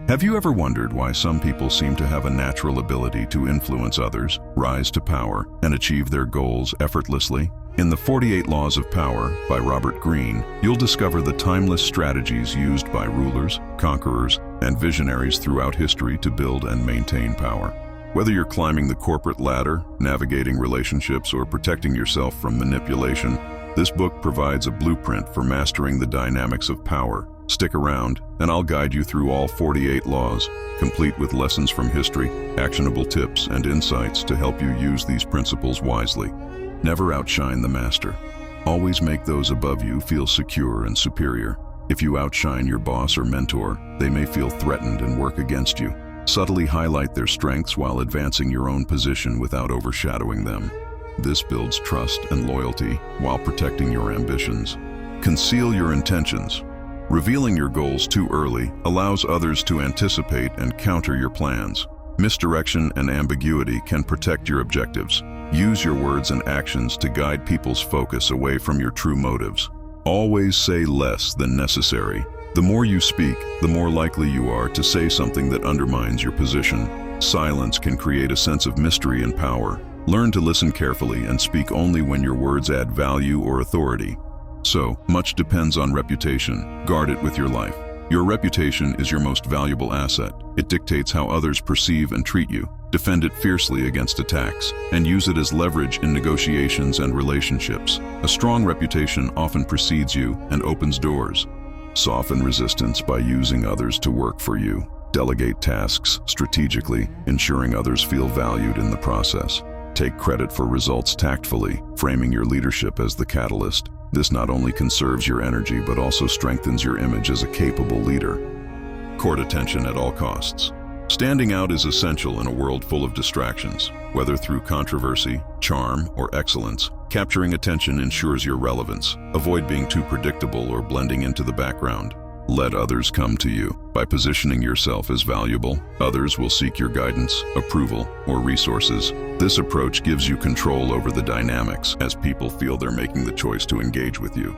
Have you ever wondered why some people seem to have a natural ability to influence others, rise to power, and achieve their goals effortlessly? In the 48 Laws of Power by Robert Greene, you'll discover the timeless strategies used by rulers, conquerors, and visionaries throughout history to build and maintain power. Whether you're climbing the corporate ladder, navigating relationships, or protecting yourself from manipulation, this book provides a blueprint for mastering the dynamics of power. Stick around, and I'll guide you through all 48 laws, complete with lessons from history, actionable tips, and insights to help you use these principles wisely. Never outshine the master. Always make those above you feel secure and superior. If you outshine your boss or mentor, they may feel threatened and work against you. Subtly highlight their strengths while advancing your own position without overshadowing them. This builds trust and loyalty while protecting your ambitions. Conceal your intentions. Revealing your goals too early allows others to anticipate and counter your plans. Misdirection and ambiguity can protect your objectives. Use your words and actions to guide people's focus away from your true motives. Always say less than necessary. The more you speak, the more likely you are to say something that undermines your position. Silence can create a sense of mystery and power. Learn to listen carefully and speak only when your words add value or authority. So, much depends on reputation. Guard it with your life. Your reputation is your most valuable asset. It dictates how others perceive and treat you. Defend it fiercely against attacks, and use it as leverage in negotiations and relationships. A strong reputation often precedes you and opens doors. Soften resistance by using others to work for you. Delegate tasks strategically, ensuring others feel valued in the process. Take credit for results tactfully, framing your leadership as the catalyst. This not only conserves your energy but also strengthens your image as a capable leader. Court attention at all costs. Standing out is essential in a world full of distractions. Whether through controversy, charm, or excellence, capturing attention ensures your relevance. Avoid being too predictable or blending into the background. Let others come to you. By positioning yourself as valuable, others will seek your guidance, approval, or resources. This approach gives you control over the dynamics as people feel they're making the choice to engage with you.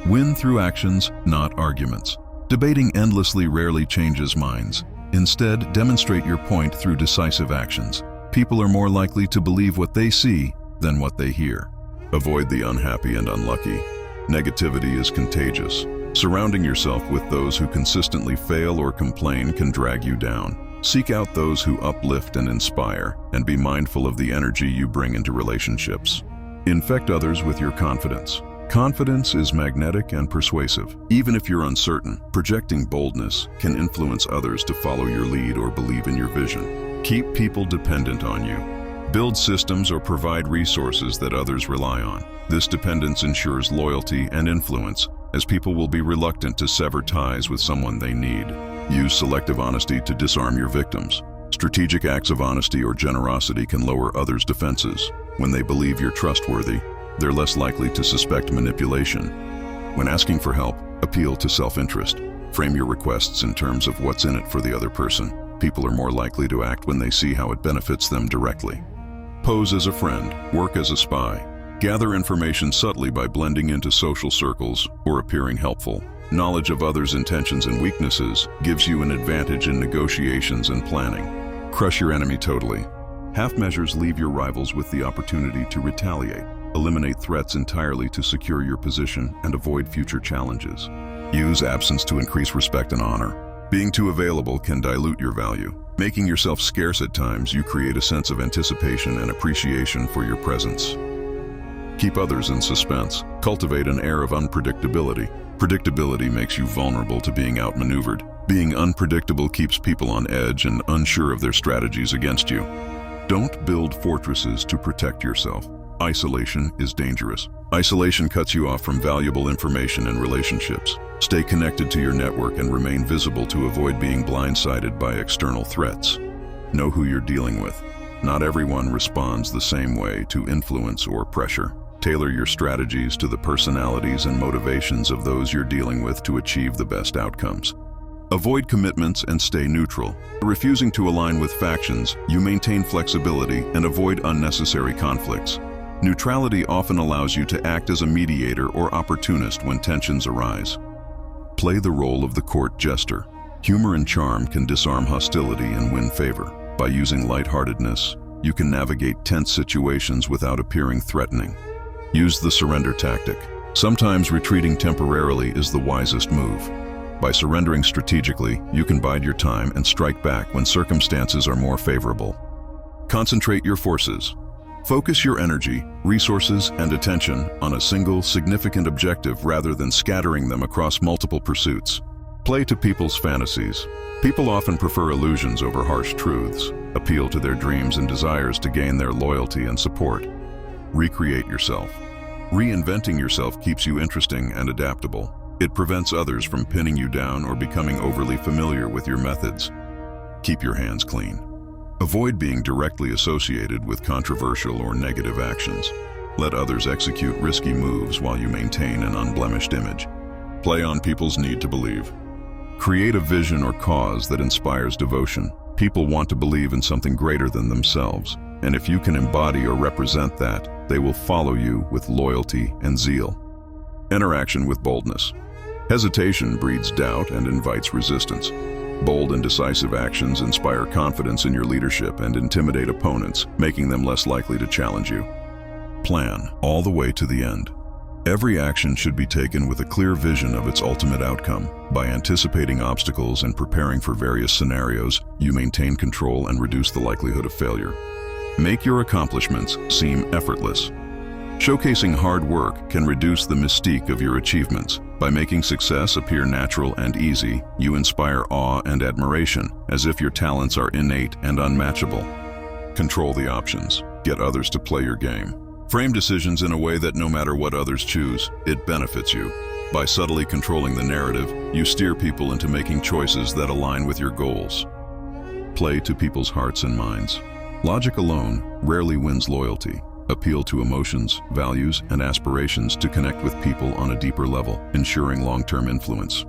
Win through actions, not arguments. Debating endlessly rarely changes minds. Instead, demonstrate your point through decisive actions. People are more likely to believe what they see than what they hear. Avoid the unhappy and unlucky. Negativity is contagious. Surrounding yourself with those who consistently fail or complain can drag you down. Seek out those who uplift and inspire, and be mindful of the energy you bring into relationships. Infect others with your confidence. Confidence is magnetic and persuasive. Even if you're uncertain, projecting boldness can influence others to follow your lead or believe in your vision. Keep people dependent on you. Build systems or provide resources that others rely on. This dependence ensures loyalty and influence, as people will be reluctant to sever ties with someone they need. Use selective honesty to disarm your victims. Strategic acts of honesty or generosity can lower others' defenses. When they believe you're trustworthy, they're less likely to suspect manipulation. When asking for help, appeal to self-interest. Frame your requests in terms of what's in it for the other person. People are more likely to act when they see how it benefits them directly. Pose as a friend, work as a spy. Gather information subtly by blending into social circles or appearing helpful. Knowledge of others' intentions and weaknesses gives you an advantage in negotiations and planning. Crush your enemy totally. Half measures leave your rivals with the opportunity to retaliate. Eliminate threats entirely to secure your position and avoid future challenges. Use absence to increase respect and honor. Being too available can dilute your value. Making yourself scarce at times, you create a sense of anticipation and appreciation for your presence. Keep others in suspense. Cultivate an air of unpredictability. Predictability makes you vulnerable to being outmaneuvered. Being unpredictable keeps people on edge and unsure of their strategies against you. Don't build fortresses to protect yourself. Isolation is dangerous. Isolation cuts you off from valuable information and relationships. Stay connected to your network and remain visible to avoid being blindsided by external threats. Know who you're dealing with. Not everyone responds the same way to influence or pressure. Tailor your strategies to the personalities and motivations of those you're dealing with to achieve the best outcomes. Avoid commitments and stay neutral. Refusing to align with factions, you maintain flexibility and avoid unnecessary conflicts. Neutrality often allows you to act as a mediator or opportunist when tensions arise. Play the role of the court jester. Humor and charm can disarm hostility and win favor. By using lightheartedness, you can navigate tense situations without appearing threatening. Use the surrender tactic. Sometimes retreating temporarily is the wisest move. By surrendering strategically, you can bide your time and strike back when circumstances are more favorable. Concentrate your forces. Focus your energy, resources, and attention on a single, significant objective rather than scattering them across multiple pursuits. Play to people's fantasies. People often prefer illusions over harsh truths. Appeal to their dreams and desires to gain their loyalty and support. Recreate yourself. Reinventing yourself keeps you interesting and adaptable. It prevents others from pinning you down or becoming overly familiar with your methods. Keep your hands clean. Avoid being directly associated with controversial or negative actions. Let others execute risky moves while you maintain an unblemished image. Play on people's need to believe. Create a vision or cause that inspires devotion. People want to believe in something greater than themselves, and if you can embody or represent that, they will follow you with loyalty and zeal. Interaction with boldness. Hesitation breeds doubt and invites resistance. Bold and decisive actions inspire confidence in your leadership and intimidate opponents, making them less likely to challenge you. Plan all the way to the end. Every action should be taken with a clear vision of its ultimate outcome. By anticipating obstacles and preparing for various scenarios, you maintain control and reduce the likelihood of failure. Make your accomplishments seem effortless. Showcasing hard work can reduce the mystique of your achievements. By making success appear natural and easy, you inspire awe and admiration, as if your talents are innate and unmatchable. Control the options. Get others to play your game. Frame decisions in a way that no matter what others choose, it benefits you. By subtly controlling the narrative, you steer people into making choices that align with your goals. Play to people's hearts and minds. Logic alone rarely wins loyalty. Appeal to emotions, values, and aspirations to connect with people on a deeper level, ensuring long-term influence.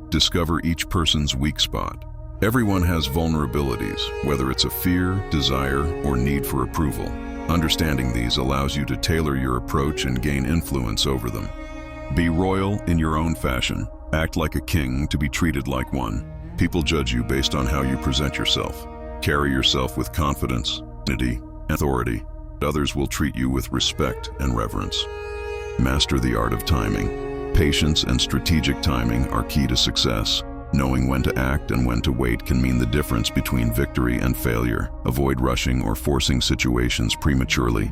Discover each person's weak spot. Everyone has vulnerabilities, whether it's a fear, desire, or need for approval. Understanding these allows you to tailor your approach and gain influence over them. Be royal in your own fashion. Act like a king to be treated like one. People judge you based on how you present yourself. Carry yourself with confidence, dignity, and authority. Others will treat you with respect and reverence. Master the art of timing. Patience and strategic timing are key to success. Knowing when to act and when to wait can mean the difference between victory and failure. Avoid rushing or forcing situations prematurely.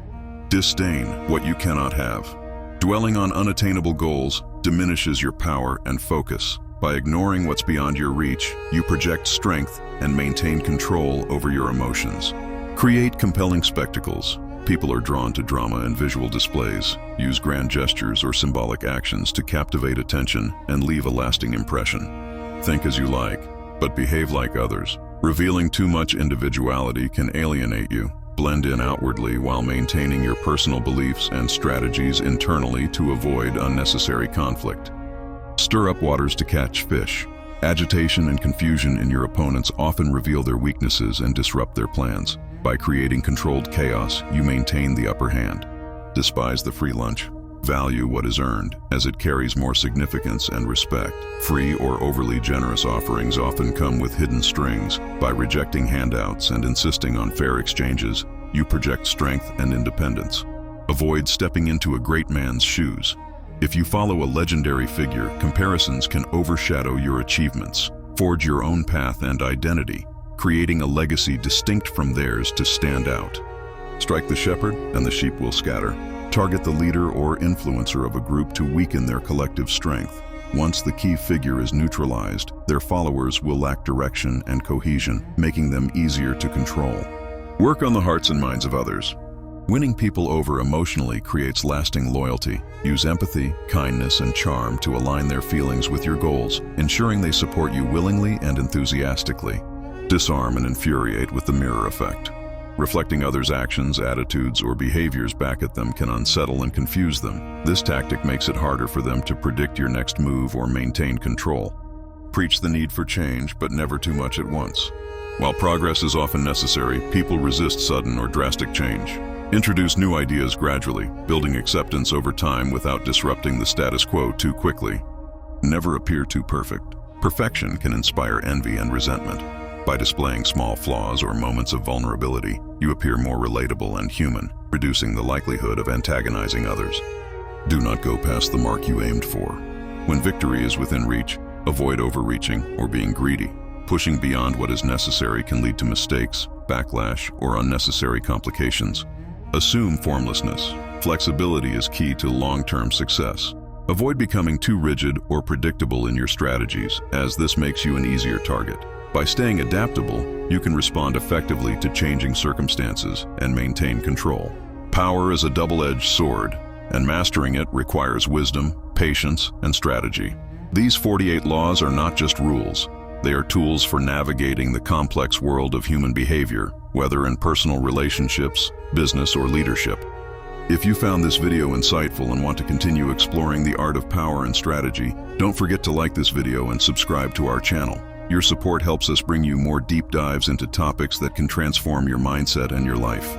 Disdain what you cannot have. Dwelling on unattainable goals diminishes your power and focus. By ignoring what's beyond your reach, you project strength and maintain control over your emotions. Create compelling spectacles. People are drawn to drama and visual displays. Use grand gestures or symbolic actions to captivate attention and leave a lasting impression. Think as you like, but behave like others. Revealing too much individuality can alienate you. Blend in outwardly while maintaining your personal beliefs and strategies internally to avoid unnecessary conflict. Stir up waters to catch fish. Agitation and confusion in your opponents often reveal their weaknesses and disrupt their plans. By creating controlled chaos, you maintain the upper hand. Despise the free lunch. Value what is earned, as it carries more significance and respect. Free or overly generous offerings often come with hidden strings. By rejecting handouts and insisting on fair exchanges, you project strength and independence. Avoid stepping into a great man's shoes. If you follow a legendary figure, comparisons can overshadow your achievements. Forge your own path and identity, creating a legacy distinct from theirs to stand out. Strike the shepherd, and the sheep will scatter. Target the leader or influencer of a group to weaken their collective strength. Once the key figure is neutralized, their followers will lack direction and cohesion, making them easier to control. Work on the hearts and minds of others. Winning people over emotionally creates lasting loyalty. Use empathy, kindness, and charm to align their feelings with your goals, ensuring they support you willingly and enthusiastically. Disarm and infuriate with the mirror effect. Reflecting others' actions, attitudes, or behaviors back at them can unsettle and confuse them. This tactic makes it harder for them to predict your next move or maintain control. Preach the need for change, but never too much at once. While progress is often necessary, people resist sudden or drastic change. Introduce new ideas gradually, building acceptance over time without disrupting the status quo too quickly. Never appear too perfect. Perfection can inspire envy and resentment. By displaying small flaws or moments of vulnerability, you appear more relatable and human, reducing the likelihood of antagonizing others. Do not go past the mark you aimed for. When victory is within reach, avoid overreaching or being greedy. Pushing beyond what is necessary can lead to mistakes, backlash, or unnecessary complications. Assume formlessness. Flexibility is key to long-term success. Avoid becoming too rigid or predictable in your strategies, as this makes you an easier target. By staying adaptable, you can respond effectively to changing circumstances and maintain control. Power is a double-edged sword, and mastering it requires wisdom, patience, and strategy. These 48 laws are not just rules. They are tools for navigating the complex world of human behavior, whether in personal relationships, business, or leadership. If you found this video insightful and want to continue exploring the art of power and strategy, don't forget to like this video and subscribe to our channel. Your support helps us bring you more deep dives into topics that can transform your mindset and your life.